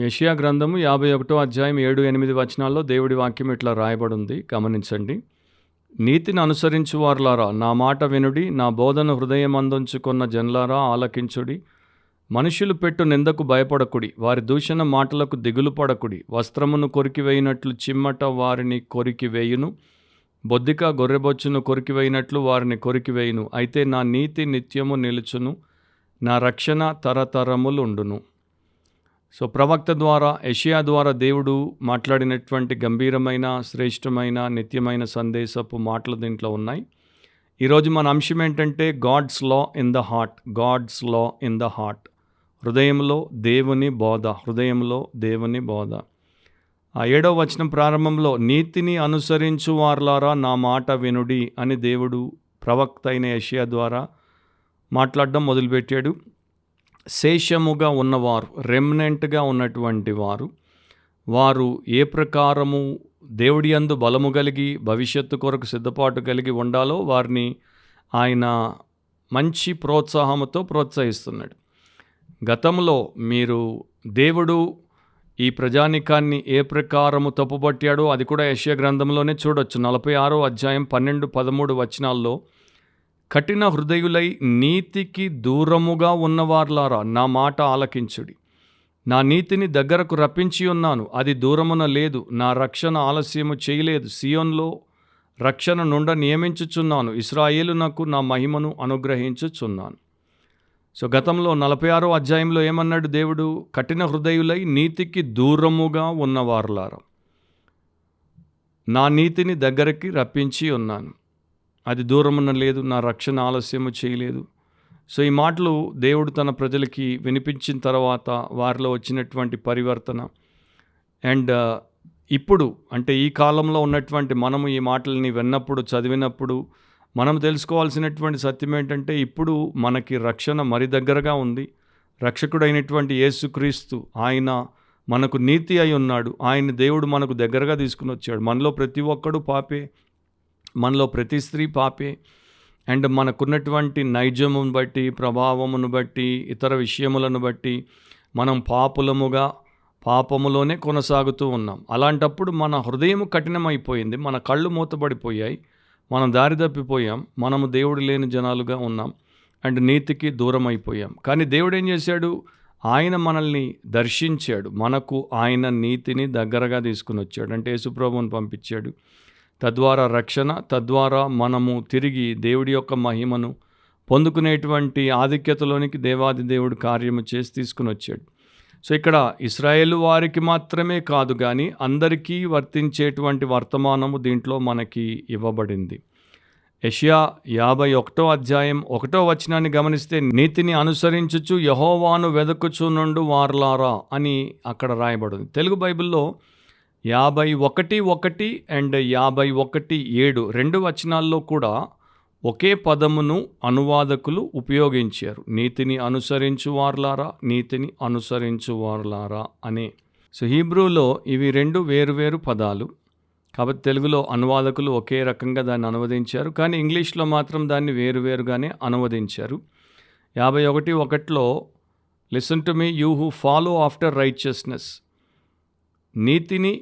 యెషయా గ్రంథము 51 అధ్యాయం 7, 8 వచనాల్లో దేవుడి వాక్యం ఇట్లా రాయబడింది, గమనించండి. నీతిని అనుసరించు వారులారా, నా మాట వినుడి, నా బోధన హృదయమందుంచుకొన్న జనులారా ఆలకించుడి. మనుషులు పెట్టు నిందకు భయపడకుడి, వారి దూషణ మాటలకు దిగులు పడకుడి. వస్త్రమును కొరికివేయినట్లు చిమ్మట వారిని కొరికివేయును, బొద్దిక గొర్రెబొచ్చును కొరికివేయినట్లు వారిని కొరికివేయును. అయితే నా నీతి నిత్యము నిలుచును, నా రక్షణ తరతరములుండును. సో ప్రవక్త ద్వారా, యెషయా ద్వారా దేవుడు మాట్లాడినటువంటి గంభీరమైన, శ్రేష్టమైన, నిత్యమైన సందేశపు మాటలు దీంట్లో ఉన్నాయి. ఈరోజు మన అంశం ఏంటంటే God's law in the heart. God's law in the heart. హృదయంలో దేవుని బోధ. హృదయంలో దేవుని బోధ. ఆ 7వ వచనం ప్రారంభంలో నీతిని అనుసరించు వారులారా నా మాట వినుడి అని దేవుడు ప్రవక్త అయిన యెషయా ద్వారా మాట్లాడడం మొదలుపెట్టాడు. శేషముగా ఉన్నవారు, రెమ్నెంట్గా ఉన్నటువంటి వారు ఏ ప్రకారము దేవుడి యందు బలము కలిగి భవిష్యత్తు కొరకు సిద్ధపాటు కలిగి ఉండాలో వారిని ఆయన మంచి ప్రోత్సాహంతో ప్రోత్సహిస్తున్నాడు. గతంలో మీరు దేవుడు ఈ ప్రజానికాన్ని ఏ ప్రకారము తప్పుపట్టాడో అది కూడా యెషయా గ్రంథంలోనే చూడొచ్చు. 46వ అధ్యాయం 12, 13 వచనాల్లో కఠిన హృదయులై నీతికి దూరముగా ఉన్నవార్లారా నా మాట ఆలకించుడి. నా నీతిని దగ్గరకు రప్పించి ఉన్నాను, అది దూరమున లేదు. నా రక్షణ ఆలస్యము చేయలేదు. సియోన్లో రక్షణ నుండ నియమించుచున్నాను, ఇశ్రాయేలునకు నా మహిమను అనుగ్రహించుచున్నాను. సో గతంలో 46వ అధ్యాయంలో ఏమన్నాడు దేవుడు? కఠిన హృదయులై నీతికి దూరముగా ఉన్నవార్లారా నా నీతిని దగ్గరికి రప్పించి ఉన్నాను, అది దూరమున లేదు. నా రక్షణ ఆలస్యము చేయలేదు. సో ఈ మాటలు దేవుడు తన ప్రజలకి వినిపించిన తర్వాత వారిలో వచ్చినటువంటి పరివర్తన అండ్ ఇప్పుడు అంటే ఈ కాలంలో ఉన్నటువంటి మనము ఈ మాటలని విన్నప్పుడు, చదివినప్పుడు మనం తెలుసుకోవాల్సినటువంటి సత్యం ఏంటంటే ఇప్పుడు మనకి రక్షణ మరి దగ్గరగా ఉంది. రక్షకుడైనటువంటి యేసుక్రీస్తు ఆయన మనకు నీతి అయి ఉన్నాడు. ఆయన దేవుడు మనకు దగ్గరగా తీసుకుని వచ్చాడు. మనలో ప్రతి ఒక్కడు పాపే, మనలో ప్రతి స్త్రీ పాపే. అండ్ మనకున్నటువంటి నైజమును బట్టి, ప్రభావమును బట్టి, ఇతర విషయములను బట్టి మనం పాపములోనే కొనసాగుతూ ఉన్నాం. అలాంటప్పుడు మన హృదయం కఠినమైపోయింది, మన కళ్ళు మూతబడిపోయాయి, మనం దారి తప్పిపోయాం, మనము దేవుడు లేని జనాలుగా ఉన్నాం అండ్ నీతికి దూరం అయిపోయాం. కానీ దేవుడు ఏం చేశాడు? ఆయన మనల్ని దర్శించాడు, మనకు ఆయన నీతిని దగ్గరగా తీసుకుని వచ్చాడు. అంటే యేసుప్రభువుని పంపించాడు. తద్వారా రక్షణ, తద్వారా మనము తిరిగి దేవుడి యొక్క మహిమను పొందుకునేటువంటి ఆధిక్యతలోనికి దేవాది దేవుడు కార్యము చేసి తీసుకుని వచ్చాడు. సో ఇక్కడ ఇశ్రాయేలు వారికి మాత్రమే కాదు కానీ అందరికీ వర్తించేటువంటి వర్తమానము దీంట్లో మనకి ఇవ్వబడింది. యెషయా 51వ అధ్యాయం 1వ వచనాన్ని గమనిస్తే నీతిని అనుసరించుచు యెహోవాను వెదకుచునుండు వార్లారా అని అక్కడ రాయబడింది. తెలుగు బైబిల్లో 51:1 అండ్ 51:7 2 వచనాల్లో కూడా ఒకే పదమును అనువాదకులు ఉపయోగించారు. నీతిని అనుసరించు వార్లారా, నీతిని అనుసరించు వార్లారా అనే. సో హీబ్రూలో ఇవి 2 వేరువేరు పదాలు కాబట్టి తెలుగులో అనువాదకులు ఒకే రకంగా దాన్ని అనువదించారు, కానీ ఇంగ్లీష్లో మాత్రం దాన్ని వేరువేరుగానే అనువదించారు. 51:1లో listen to me you who follow after righteousness, నీతిని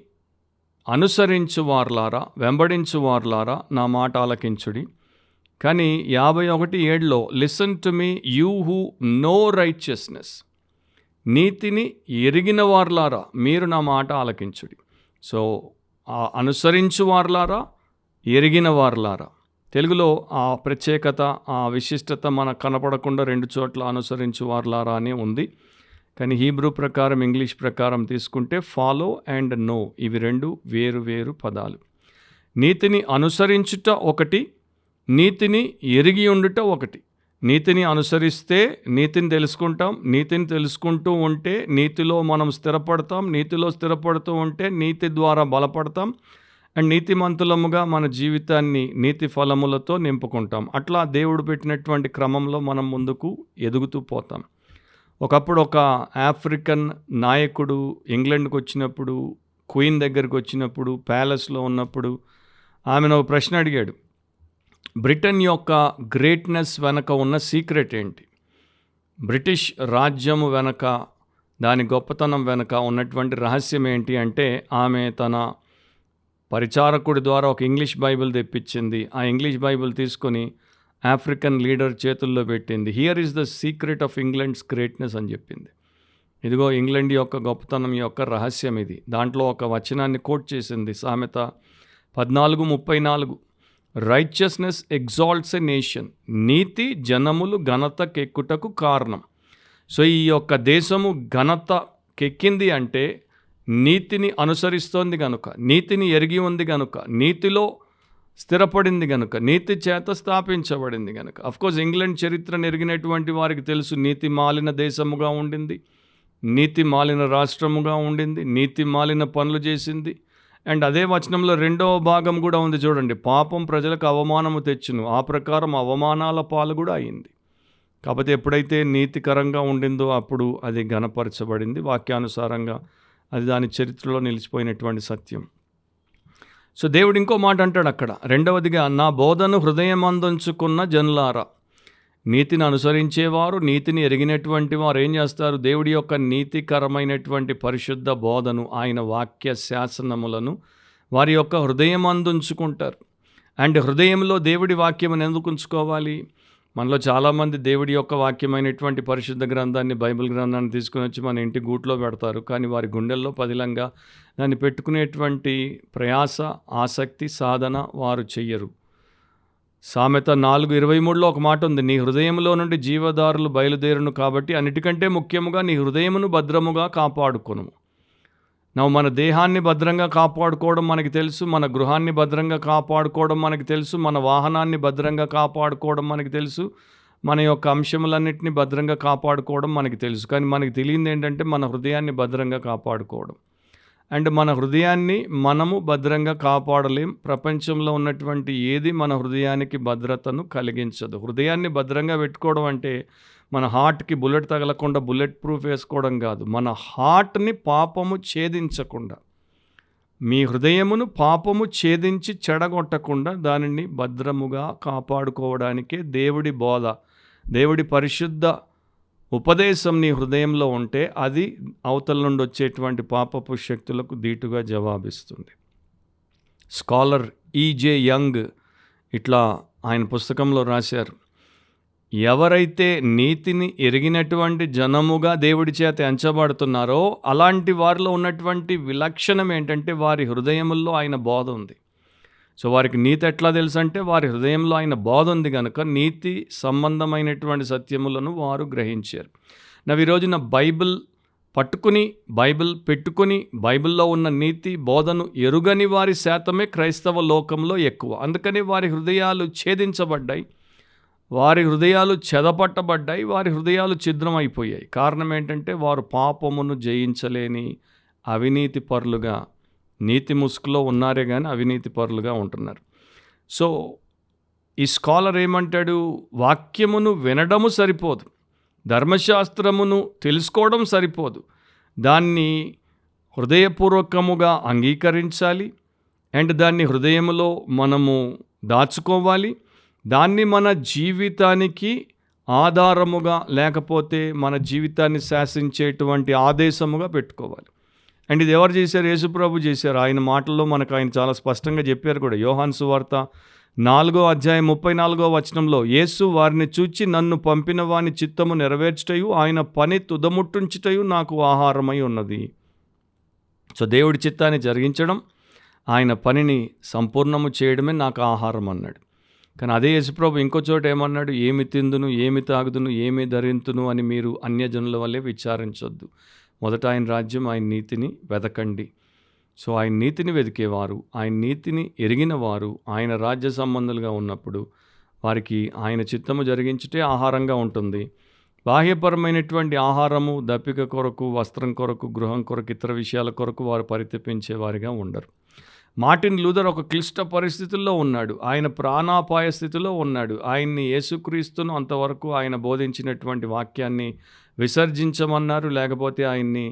అనుసరించు వార్లారా, వెంబడించు వార్లారా నా మాట ఆలకించుడి. కానీ 51:7లో listen to me you who know righteousness, నీతిని ఎరిగిన వార్లారా మీరు నా మాట ఆలకించుడి. సో అనుసరించు వార్లారా, ఎరిగిన వార్లారా. తెలుగులో ఆ ప్రత్యేకత, ఆ విశిష్టత మనకు కనపడకుండా 2 చోట్ల అనుసరించు వార్లారా అనే ఉంది. కానీ హీబ్రూ ప్రకారం, ఇంగ్లీష్ ప్రకారం తీసుకుంటే ఫాలో అండ్ నో ఇవి 2 వేరు పదాలు. నీతిని అనుసరించుట ఒకటి, నీతిని ఎరిగి ఉండుట ఒకటి. నీతిని అనుసరిస్తే నీతిని తెలుసుకుంటాం, నీతిని తెలుసుకుంటూ ఉంటే నీతిలో మనం స్థిరపడతాం, నీతిలో స్థిరపడుతూ ఉంటే నీతి ద్వారా బలపడతాం అండ్ నీతిమంతులముగా మన జీవితాన్ని నీతి ఫలములతో నింపుకుంటాం. అట్లా దేవుడు పెట్టినటువంటి క్రమంలో మనం ముందుకు ఎదుగుతూ పోతాం. ఒకప్పుడు ఒక ఆఫ్రికన్ నాయకుడు ఇంగ్లాండ్కి వచ్చినప్పుడు, క్వీన్ దగ్గరికి వచ్చినప్పుడు, ప్యాలెస్లో ఉన్నప్పుడు ఆమెను ఒక ప్రశ్న అడిగాడు. బ్రిటన్ యొక్క గ్రేట్నెస్ వెనక ఉన్న సీక్రెట్ ఏంటి? బ్రిటిష్ రాజ్యము వెనక దాని గొప్పతనం వెనుక ఉన్నటువంటి రహస్యం ఏంటి అంటే, ఆమె తన పరిచారకుడి ద్వారా ఒక ఇంగ్లీష్ బైబిల్ తెప్పించింది. ఆ ఇంగ్లీష్ బైబిల్ తీసుకొని ఆఫ్రికన్ లీడర్ చేతుల్లో పెట్టింది. Here is the secret of England's greatness అని చెప్పింది. ఇదిగో ఇంగ్లాండ్ యొక్క గొప్పతనం యొక్క రహస్యం ఇది. దాంట్లో ఒక వచనాన్ని కోట్ చేసింది. సామెత 14:34, రైచియస్నెస్ ఎగ్జాల్ట్స్ ఎ నేషన్, నీతి జనములు ఘనతకెక్కుటకు కారణం. సో ఈ యొక్క దేశము ఘనతకెక్కింది అంటే నీతిని అనుసరిస్తోంది గనుక, నీతిని ఎరిగి ఉంది గనుక, నీతిలో స్థిరపడింది గనుక, నీతి చేత స్థాపించబడింది గనుక. అఫ్కోర్స్ ఇంగ్లాండ్ చరిత్రను ఎరిగినటువంటి వారికి తెలుసు, నీతి మాలిన దేశముగా ఉండింది, నీతి మాలిన రాష్ట్రముగా ఉండింది, నీతి మాలిన పనులు చేసింది. అండ్ అదే వచనంలో రెండవ భాగం కూడా ఉంది చూడండి, పాపం ప్రజలకు అవమానము తెచ్చును, ఆ ప్రకారం అవమానాల పాలు కూడా అయింది. కాకపోతే ఎప్పుడైతే నీతికరంగా ఉండిందో అప్పుడు అది ఘనపరచబడింది. వాక్యానుసారంగా అది దాని చరిత్రలో నిలిచిపోయినటువంటి సత్యం. సో దేవుడు ఇంకో మాట అంటాడు అక్కడ, రెండవదిగా, నా బోధను హృదయమందుంచుకున్న జనులారా. నీతిని అనుసరించేవారు, నీతిని ఎరిగినటువంటి వారు ఏం చేస్తారు? దేవుడి యొక్క నీతికరమైనటువంటి పరిశుద్ధ బోధను, ఆయన వాక్య శాసనములను వారి యొక్క హృదయమందుంచుకుంటారు. అండ్ హృదయంలో దేవుడి వాక్యమును ఎందుకు ఉంచుకోవాలి? మనలో చాలామంది దేవుడి యొక్క వాక్యమైనటువంటి పరిశుద్ధ గ్రంథాన్ని, బైబిల్ గ్రంథాన్ని తీసుకుని వచ్చి మన ఇంటి గూట్లో పెడతారు. కానీ వారి గుండెల్లో పదిలంగా దాన్ని పెట్టుకునేటువంటి ప్రయాస, ఆసక్తి, సాధన వారు చెయ్యరు. సామెత 4:23లో ఒక మాట ఉంది, నీ హృదయంలో నుండి జీవదారులు బయలుదేరును కాబట్టి అన్నిటికంటే ముఖ్యముగా నీ హృదయమును భద్రముగా కాపాడుకొను. మన దేహాన్ని భద్రంగా కాపాడుకోవడం మనకి తెలుసు, మన గృహాన్ని భద్రంగా కాపాడుకోవడం మనకి తెలుసు, మన వాహనాన్ని భద్రంగా కాపాడుకోవడం మనకి తెలుసు, మన యొక్క అంశములన్నింటినీ భద్రంగా కాపాడుకోవడం మనకి తెలుసు. కానీ మనకి తెలియంది ఏంటంటే మన హృదయాన్ని భద్రంగా కాపాడుకోవడం. అండ్ మన హృదయాన్ని మనము భద్రంగా కాపాడలేం. ప్రపంచంలో ఉన్నటువంటి ఏది మన హృదయానికి భద్రతను కలిగించదు. హృదయాన్ని భద్రంగా పెట్టుకోవడం అంటే మన హార్ట్కి బుల్లెట్ తగలకుండా బుల్లెట్ ప్రూఫ్ వేసుకోవడం కాదు, మన హార్ట్ని పాపము ఛేదించకుండా, మీ హృదయమును పాపము ఛేదించి చెడగొట్టకుండా దానిని భద్రముగా కాపాడుకోవడానికే దేవుడి బోధ, దేవుడి పరిశుద్ధ ఉపదేశం నీ హృదయంలో ఉంటే అది అవతల నుండి వచ్చేటువంటి పాపపు శక్తులకు ధీటుగా జవాబిస్తుంది. స్కాలర్ ఈజే యంగ్ ఇట్లా ఆయన పుస్తకంలో రాశారు, ఎవరైతే నీతిని ఎరిగినటువంటి జనముగా దేవుడి చేత ఎంచబడుతున్నారో అలాంటి వారిలో ఉన్నటువంటి విలక్షణం ఏంటంటే వారి హృదయముల్లో ఆయన బోధ ఉంది. సో వారికి నీతి ఎట్లా తెలుసు అంటే వారి హృదయంలో ఆయన బోధ ఉంది కనుక నీతి సంబంధమైనటువంటి సత్యములను వారు గ్రహించారు. ఈ రోజున బైబిల్ పట్టుకుని, బైబిల్ పెట్టుకుని, బైబిల్లో ఉన్న నీతి బోధను ఎరుగని వారి శాతమే క్రైస్తవ లోకంలో ఎక్కువ. అందుకని వారి హృదయాలు ఛేదించబడ్డాయి, వారి హృదయాలు చెదపట్టబడ్డాయి, వారి హృదయాలు ఛిద్రమైపోయాయి. కారణం ఏంటంటే వారు పాపమును జయించలేని అవినీతి పరులుగా, నీతి ముసుగులో ఉన్నారే కానీ అవినీతి పరులుగా ఉంటున్నారు. సో ఈ స్కాలర్ ఏమంటాడు, వాక్యమును వినడము సరిపోదు, ధర్మశాస్త్రమును తెలుసుకోవడం సరిపోదు, దాన్ని హృదయపూర్వకముగా అంగీకరించాలి. అండ్ దాన్ని హృదయములో మనము దాచుకోవాలి. దాన్ని మన జీవితానికి ఆధారముగా, లేకపోతే మన జీవితాన్ని శాసించేటువంటి ఆదేశముగా పెట్టుకోవాలి. అండ్ ఇది ఎవరు చేశారు? యేసుప్రభు చేశారు. ఆయన మాటల్లో మనకు ఆయన చాలా స్పష్టంగా చెప్పారు కూడా. యోహాను సువార్త 4:34 యేసు వారిని చూచి, నన్ను పంపిన వాని చిత్తము నెరవేర్చుటయు ఆయన పని తుదముట్టుంచుటయు నాకు ఆహారమై ఉన్నది. సో దేవుడి చిత్తాన్ని జరిగించడం, ఆయన పనిని సంపూర్ణము చేయడమే నాకు ఆహారం అన్నాడు. కానీ అదే యేసుప్రభు ఇంకో చోట ఏమన్నాడు, ఏమి తిందును, ఏమి తాగుదును, ఏమి ధరింతును అని మీరు అన్యజనుల వల్లే విచారించొద్దు, మొదట ఆయన రాజ్యం, ఆయన నీతిని వెదకండి. సో ఆయన నీతిని వెతికేవారు, ఆయన నీతిని ఎరిగిన వారు, ఆయన రాజ్య సంబంధులుగా ఉన్నప్పుడు వారికి ఆయన చిత్తము జరిగించుటే ఆహారంగా ఉంటుంది. బాహ్యపరమైనటువంటి ఆహారము, దప్పిక కొరకు, వస్త్రం కొరకు, గృహం కొరకు, ఇతర విషయాల కొరకు వారు పరితపించే వారిగా ఉండరు. మార్టిన్ లూథర్ ఒక క్లిష్ట పరిస్థితుల్లో ఉన్నాడు, ఆయన ప్రాణాపాయ స్థితిలో ఉన్నాడు. ఆయన్ని, యేసుక్రీస్తును అంతవరకు ఆయన బోధించినటువంటి వాక్యాన్ని విసర్జించమన్నారు, లేకపోతే ఆయన్ని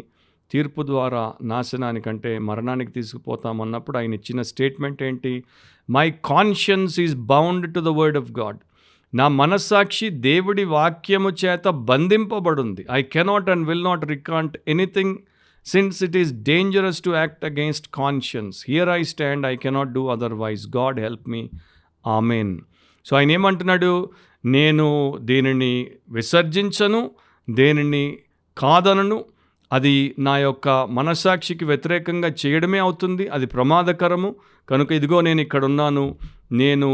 తీర్పు ద్వారా నాశనానికంటే మరణానికి తీసుకుపోతామన్నప్పుడు ఆయన ఇచ్చిన స్టేట్మెంట్ ఏంటి? My conscience is bound to the word of God. నా మనస్సాక్షి దేవుడి వాక్యము చేత బంధింపబడింది. I cannot and will not recant anything since it is dangerous to act against conscience. Here I stand, I cannot do otherwise. God help me. Amen. So ఆయన ఏమంటున్నాడు, నేను దీనిని విసర్జించను, దేనిని కాదనను. అది నా యొక్క మనస్సాక్షికి వ్యతిరేకంగా చేయడమే అవుతుంది, అది ప్రమాదకరము. కనుక ఇదిగో నేను ఇక్కడ ఉన్నాను, నేను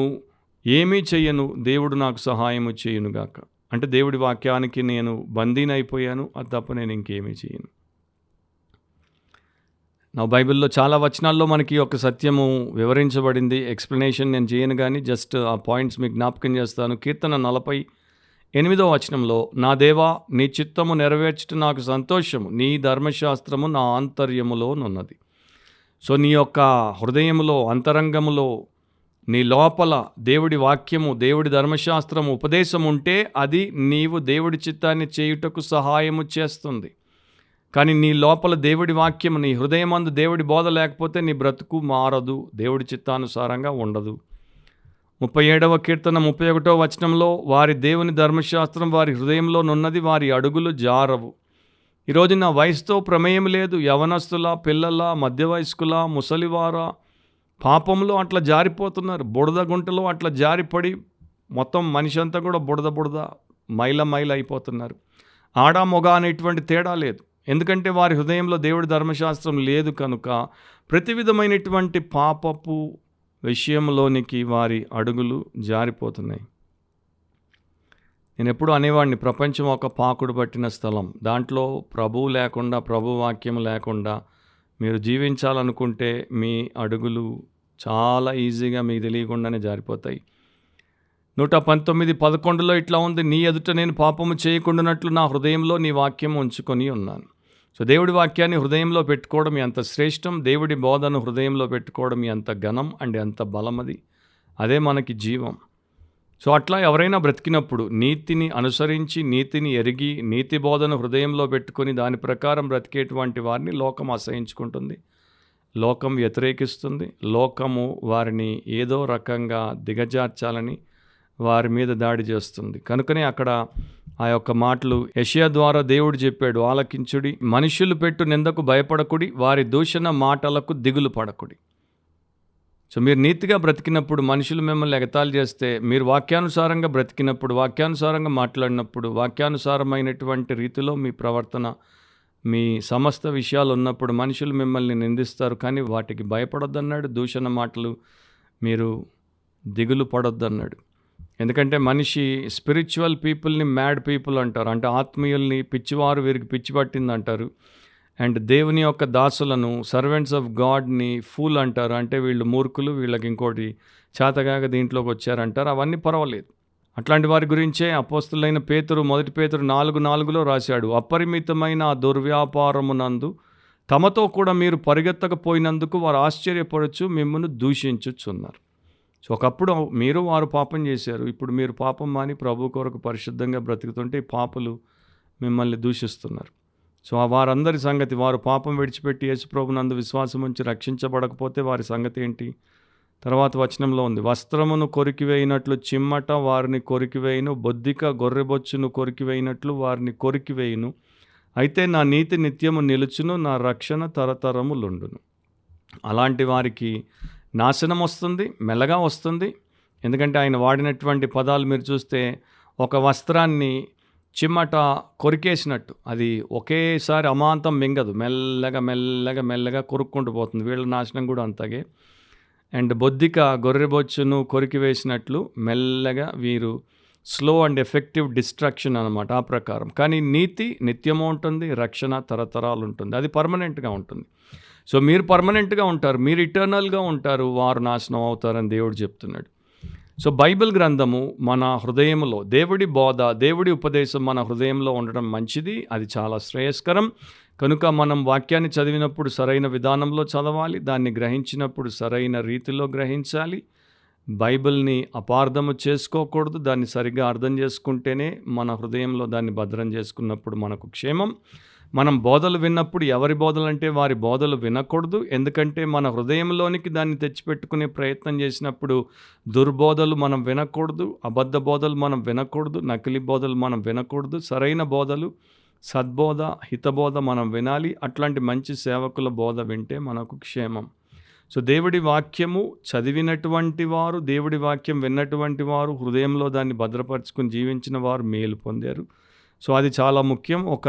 ఏమీ చెయ్యను, దేవుడు నాకు సహాయము చేయునుగాక. అంటే దేవుడి వాక్యానికి నేను బందీనైపోయాను, అది తప్ప నేను ఇంకేమీ చేయను. నా బైబిల్లో చాలా వచనాల్లో మనకి ఒక సత్యము వివరించబడింది. ఎక్స్ప్లెనేషన్ నేను చేయను, కానీ జస్ట్ ఆ పాయింట్స్ మీకు జ్ఞాపకం చేస్తాను. కీర్తన 48వ వచనంలో, నా దేవా నీ చిత్తము నెరవేర్చుట నాకు సంతోషము, నీ ధర్మశాస్త్రము నా ఆంతర్యములోనున్నది. సో నీ యొక్క హృదయములో, అంతరంగములో, నీ లోపల దేవుడి వాక్యము, దేవుడి ధర్మశాస్త్రము, ఉపదేశం ఉంటే అది నీవు దేవుడి చిత్తాన్ని చేయుటకు సహాయము చేస్తుంది. కానీ నీ లోపల దేవుడి వాక్యము, నీ హృదయమందు దేవుడి బోధ లేకపోతే నీ బ్రతుకు మారదు, దేవుడి చిత్తానుసారంగా ఉండదు. 37వ కీర్తన 31వ వచనంలో, వారి దేవుని ధర్మశాస్త్రం వారి హృదయంలో నున్నది, వారి అడుగులు జారవు. ఈరోజు నా వయసుతో ప్రమేయం లేదు, యవనస్తుల, పిల్లల, మధ్య వయస్కుల, ముసలివార పాపంలో అట్లా జారిపోతున్నారు. బుడద గుంటలో అట్లా జారిపడి మొత్తం మనిషి అంతా కూడా బుడద మైల అయిపోతున్నారు. ఆడ మొగ అనేటువంటి తేడా లేదు. ఎందుకంటే వారి హృదయంలో దేవుడి ధర్మశాస్త్రం లేదు కనుక ప్రతి విధమైనటువంటి పాపపు విషయంలోనికి వారి అడుగులు జారిపోతున్నాయి. నేను ఎప్పుడు అనేవాడిని, ప్రపంచం ఒక పాకుడు పట్టిన స్థలం. దాంట్లో ప్రభువు లేకుండా, ప్రభు వాక్యం లేకుండా మీరు జీవించాలనుకుంటే మీ అడుగులు చాలా ఈజీగా మీకు తెలియకుండానే జారిపోతాయి. 119:11 ఇట్లా ఉంది, నీ ఎదుట నేను పాపము చేయకుండానట్లు నా హృదయంలో నీ వాక్యం ఉంచుకొని ఉన్నాను. సో దేవుడి వాక్యాన్ని హృదయంలో పెట్టుకోవడం ఎంత శ్రేష్టం, దేవుడి బోధను హృదయంలో పెట్టుకోవడం ఎంత ఘనం అండ్ ఎంత బలమది. అదే మనకి జీవం. సో అట్లా ఎవరైనా బ్రతికినప్పుడు నీతిని అనుసరించి, నీతిని ఎరిగి, నీతి బోధను హృదయంలో పెట్టుకొని దాని ప్రకారం బ్రతికేటువంటి వారిని లోకం అసహించుకుంటుంది, లోకం వ్యతిరేకిస్తుంది. లోకము వారిని ఏదో రకంగా దిగజార్చాలని వారి మీద దాడి చేస్తుంది. కనుకనే అక్కడ ఆ యొక్క మాటలు యెషయా ద్వారా దేవుడు చెప్పాడు, ఆలకించుడి, మనుషులు పెట్టు నిందకు భయపడకుడి, వారి దూషణ మాటలకు దిగులు పడకుడి. సో మీరు నీతిగా బ్రతికినప్పుడు, మనుషులు మిమ్మల్ని ఎగతాళి చేస్తే, మీరు వాక్యానుసారంగా బ్రతికినప్పుడు, వాక్యానుసారంగా మాట్లాడినప్పుడు, వాక్యానుసారమైనటువంటి రీతిలో మీ ప్రవర్తన, మీ సమస్త విషయాలు ఉన్నప్పుడు మనుషులు మిమ్మల్ని నిందిస్తారు, కానీ వాటికి భయపడొద్దన్నాడు. దూషణ మాటలు మీరు దిగులు పడొద్దన్నాడు. ఎందుకంటే మనిషి స్పిరిచువల్ పీపుల్ని మ్యాడ్ పీపుల్ అంటారు, అంటే ఆత్మీయుల్ని పిచ్చివారు, వీరికి పిచ్చి పట్టింది అంటారు. అండ్ దేవుని యొక్క దాసులను, సర్వెంట్స్ ఆఫ్ గాడ్ని ఫూల్ అంటారు, అంటే వీళ్ళు మూర్ఖులు, వీళ్ళకి ఇంకోటి చేతగాక దీంట్లోకి వచ్చారంటారు. అవన్నీ పర్వాలేదు. అట్లాంటి వారి గురించే అపోస్తులైన పేతురు 1 పేతురు 4:4 రాశాడు, అపరిమితమైన ఆ దుర్వ్యాపారమునందు తమతో కూడా మీరు పరిగెత్తకపోయినందుకు వారు ఆశ్చర్యపరచు మిమ్మల్ని దూషించుచున్నారు. సో ఒకప్పుడు మీరు వారు పాపం చేశారు, ఇప్పుడు మీరు పాపం మాని ప్రభు కొరకు పరిశుద్ధంగా బ్రతుకుతుంటే ఈ పాపులు మిమ్మల్ని దూషిస్తున్నారు. సో వారందరి సంగతి, వారు పాపం విడిచిపెట్టి యేసు ప్రభునందు విశ్వాసం ఉంచి రక్షించబడకపోతే వారి సంగతి ఏంటి? తర్వాత వచనంలో ఉంది, వస్త్రమును కొరికివేయినట్లు చిమ్మట వారిని కొరికివేయును, బొద్దిక గొర్రెబొచ్చును కొరికివేయినట్లు వారిని కొరికివేయును. అయితే నా నీతి నిత్యము నిలుచును, నా రక్షణ తరతరములుండును. అలాంటి వారికి నాశనం వస్తుంది, మెల్లగా వస్తుంది. ఎందుకంటే ఆయన వాడినటువంటి పదాలు మీరు చూస్తే, ఒక వస్త్రాన్ని చిమ్మట కొరికేసినట్టు, అది ఒకేసారి అమాంతం మింగదు, మెల్లగా కొరుక్కుంటూ పోతుంది. వీళ్ళ నాశనం కూడా అంతగే. అండ్ బొద్దిక గొర్రెబొచ్చును కొరికివేసినట్లు మెల్లగా వీరు స్లో అండ్ ఎఫెక్టివ్ డిస్ట్రక్షన్ అనమాట, ఆ ప్రకారం. కానీ నీతి నిత్యము ఉంటుంది, రక్షణ తరతరాలు ఉంటుంది, అది పర్మనెంట్గా ఉంటుంది. సో మీరు పర్మనెంట్గా ఉంటారు, మీరు ఇటర్నల్గా ఉంటారు, వారు నాశనం అవుతారని దేవుడు చెప్తున్నాడు. సో బైబిల్ గ్రంథము మన హృదయంలో, దేవుడి బోధ, దేవుడి ఉపదేశం మన హృదయంలో ఉండడం మంచిది, అది చాలా శ్రేయస్కరం. కనుక మనం వాక్యాన్ని చదివినప్పుడు సరైన విధానంలో చదవాలి, దాన్ని గ్రహించినప్పుడు సరైన రీతిలో గ్రహించాలి. బైబిల్ని అపార్థము చేసుకోకూడదు, దాన్ని సరిగ్గా అర్థం చేసుకుంటేనే మన హృదయంలో దాన్ని భద్రం చేసుకున్నప్పుడు మనకు క్షేమం. మనం బోధలు విన్నప్పుడు ఎవరి బోధలంటే వారి బోధలు వినకూడదు. ఎందుకంటే మన హృదయంలోనికి దాన్ని తెచ్చిపెట్టుకునే ప్రయత్నం చేసినప్పుడు దుర్బోధలు మనం వినకూడదు, అబద్ధ బోధలు మనం వినకూడదు, నకిలీ బోధలు మనం వినకూడదు. సరైన బోధలు, సద్బోధ, హితబోధ మనం వినాలి. అట్లాంటి మంచి సేవకుల బోధ వింటే మనకు క్షేమం. సో దేవుడి వాక్యము చదివినటువంటి వారు, దేవుడి వాక్యం విన్నటువంటి వారు, హృదయంలో దాన్ని భద్రపరుచుకుని జీవించిన వారు మేలు పొందారు. సో అది చాలా ముఖ్యం. ఒక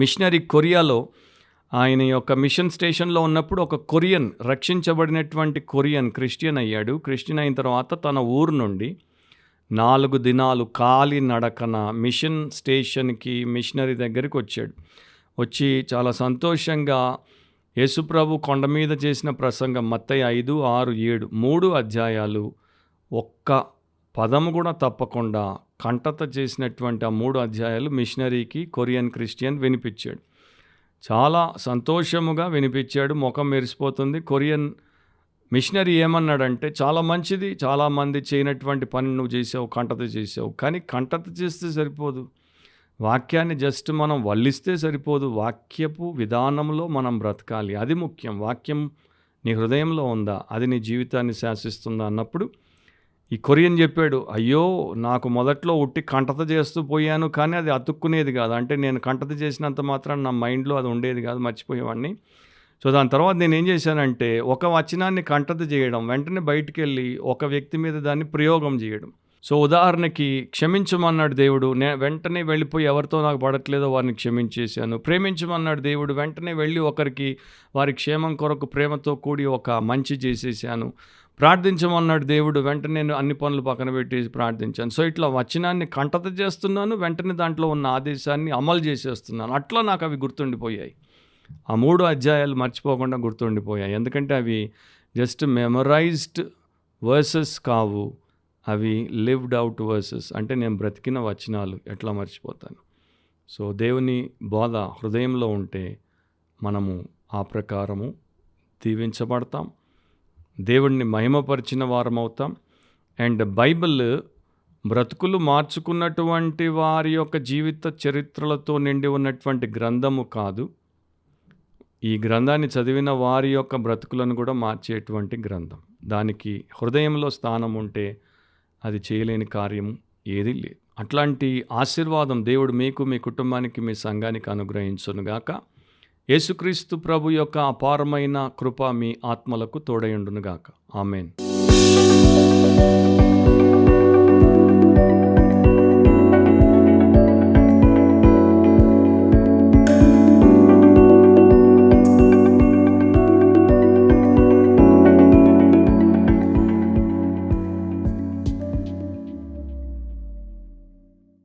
మిషనరీ కొరియాలో ఆయన యొక్క మిషన్ స్టేషన్లో ఉన్నప్పుడు ఒక కొరియన్, రక్షించబడినటువంటి కొరియన్ క్రిస్టియన్ అయ్యాడు. క్రిస్టియన్ అయిన తర్వాత తన ఊరు నుండి 4 దినాలు కాలినడకన మిషన్ స్టేషన్కి, మిషనరీ దగ్గరికి వచ్చాడు. వచ్చి చాలా సంతోషంగా యేసుప్రభు కొండ మీద చేసిన ప్రసంగం మత్తయి 5, 6, 7 3 అధ్యాయాలు ఒక్క పదము కూడా తప్పకుండా కంటత చేసినటువంటి ఆ 3 అధ్యాయాలు మిషనరీకి, కొరియన్ క్రిస్టియన్ వినిపించాడు. చాలా సంతోషముగా వినిపించాడు. ముఖం మెరిసిపోతుంది. కొరియన్ మిషనరీ ఏమన్నాడంటే, చాలా మంచిది, చాలామంది చేయనటువంటి పని నువ్వు చేసావు, కంటత చేసావు. కానీ కంటత చేస్తే సరిపోదు, వాక్యాన్ని జస్ట్ మనం వల్లిస్తే సరిపోదు. వాక్యపు విధానంలో మనం బ్రతకాలి, అది ముఖ్యం. వాక్యం నీ హృదయంలో ఉందా, అది నీ జీవితాన్ని శాసిస్తుందా అన్నప్పుడు ఈ కొరియన్ చెప్పాడు, అయ్యో నాకు మొదట్లో ఉట్టి కంటత చేస్తూ పోయాను, కానీ అది అతుక్కునేది కాదు. అంటే నేను కంటత చేసినంత మాత్రం నా మైండ్లో అది ఉండేది కాదు, మర్చిపోయేవాడిని. సో దాని తర్వాత నేను ఏం చేశానంటే, ఒక వచనాన్ని కంటత చేయడం, వెంటనే బయటికి వెళ్ళి ఒక వ్యక్తి మీద దాన్ని ప్రయోగం చేయడం. సో ఉదాహరణకి క్షమించమన్నాడు దేవుడు, వెంటనే వెళ్ళిపోయి ఎవరితో నాకు పడట్లేదో వారిని క్షమించేశాను. ప్రేమించమన్నాడు దేవుడు, వెంటనే వెళ్ళి ఒకరికి వారి క్షేమం కొరకు ప్రేమతో కూడి ఒక మంచి చేసేసాను. ప్రార్థించమన్నాడు దేవుడు, వెంటనే నేను అన్ని పనులు పక్కన పెట్టేసి ప్రార్థించాను. సో ఇట్లా వచనాన్ని కంటత చేస్తున్నాను, వెంటనే దాంట్లో ఉన్న ఆదేశాన్ని అమలు చేసేస్తున్నాను. అట్లా నాకు అవి గుర్తుండిపోయాయి. ఆ 3 అధ్యాయాలు మర్చిపోకుండా గుర్తుండిపోయాయి. ఎందుకంటే అవి జస్ట్ మెమరైజ్డ్ వర్సెస్ కావు, అవి లివ్డ్ అవుట్ వర్సెస్. అంటే నేను బ్రతికిన వచనాలు ఎట్లా మర్చిపోతాను. సో దేవుని బోధ హృదయంలో ఉంటే మనము ఆ ప్రకారము దీవించబడతాం, దేవుడిని మహిమపరిచిన వారం అవుతాం. అండ్ బైబిల్ బ్రతుకులు మార్చుకున్నటువంటి వారి యొక్క జీవిత చరిత్రలతో నిండి ఉన్నటువంటి గ్రంథము కాదు. ఈ గ్రంథాన్ని చదివిన వారి యొక్క బ్రతుకులను కూడా మార్చేటువంటి గ్రంథం. దానికి హృదయంలో స్థానం ఉంటే అది చేయలేని కార్యం ఏదీ లేదు. అట్లాంటి ఆశీర్వాదం దేవుడు మీకు, మీ కుటుంబానికి, మీ సంఘానికి అనుగ్రహించునుగాక. యేసుక్రీస్తు ప్రభు యొక్క అపారమైన కృప మీ ఆత్మలకు తోడయుండునుగాక. ఆమేన్.